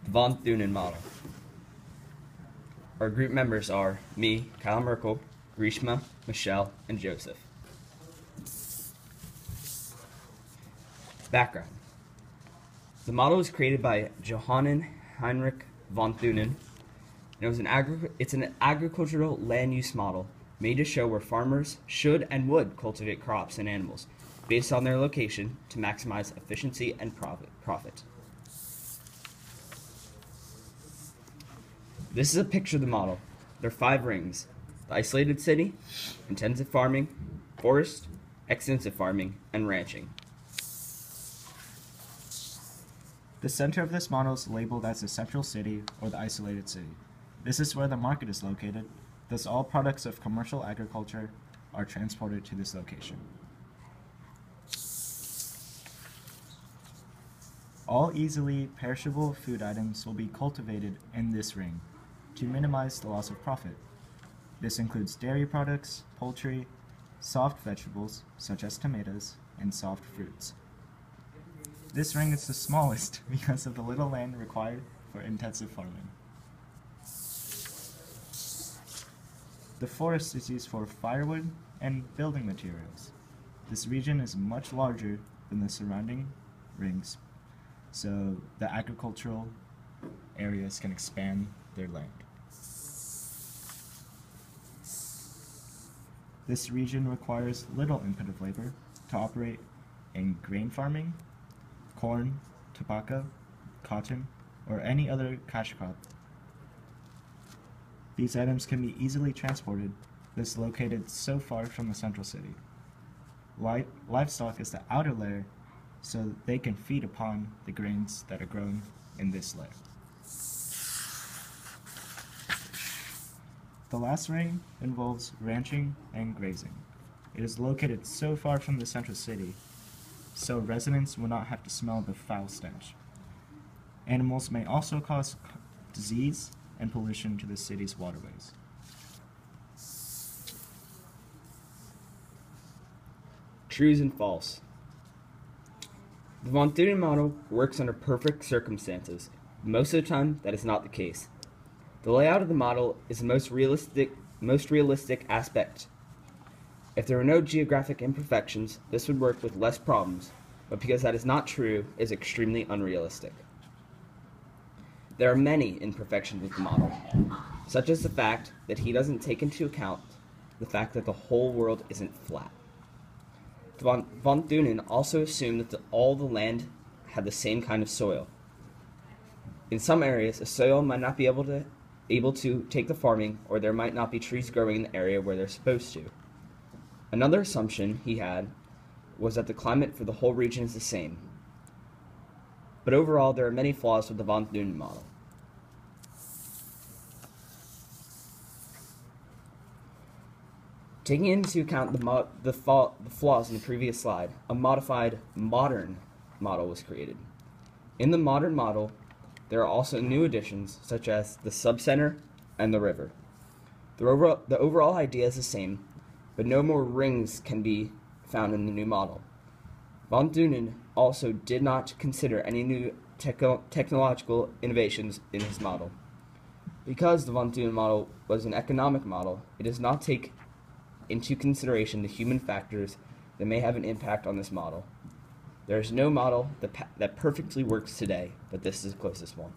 The von Thunen model. Our group members are me, Kyle Merkel, Greeshma, Michelle, and Joseph. Background. The model was created by Johann Heinrich von Thunen. It's an agricultural land use model made to show where farmers should and would cultivate crops and animals based on their location to maximize efficiency and profit. This is a picture of the model. There are 5 rings: the isolated city, intensive farming, forest, extensive farming, and ranching. The center of this model is labeled as the central city or the isolated city. This is where the market is located, thus all products of commercial agriculture are transported to this location. All easily perishable food items will be cultivated in this ring to minimize the loss of profit. This includes dairy products, poultry, soft vegetables such as tomatoes, and soft fruits. This ring is the smallest because of the little land required for intensive farming. The forest is used for firewood and building materials. This region is much larger than the surrounding rings, so the agricultural areas can expand their land. This region requires little input of labor to operate in grain farming, corn, tobacco, cotton, or any other cash crop. These items can be easily transported, thus located so far from the central city. Livestock is the outer layer, so they can feed upon the grains that are grown in this layer. The last ring involves ranching and grazing. It is located so far from the central city, so residents will not have to smell the foul stench. Animals may also cause disease and pollution to the city's waterways. Trues and false. The von Thunen model works under perfect circumstances. Most of the time, that is not the case. The layout of the model is the most realistic aspect. If there were no geographic imperfections, this would work with less problems, but because that is not true, it is extremely unrealistic. There are many imperfections with the model, such as the fact that he doesn't take into account the fact that the whole world isn't flat. Von Thunen also assumed that all the land had the same kind of soil. In some areas, the soil might not be able to take the farming, or there might not be trees growing in the area where they're supposed to. Another assumption he had was that the climate for the whole region is the same. But overall, there are many flaws with the von Thunen model. Taking into account the flaws in the previous slide, a modified modern model was created. In the modern model, there are also new additions, such as the subcenter and the river. The overall idea is the same, but no more rings can be found in the new model. Von Thunen also did not consider any new technological innovations in his model. Because the von Thunen model was an economic model, it does not take into consideration the human factors that may have an impact on this model. There is no model that perfectly works today, but this is the closest one.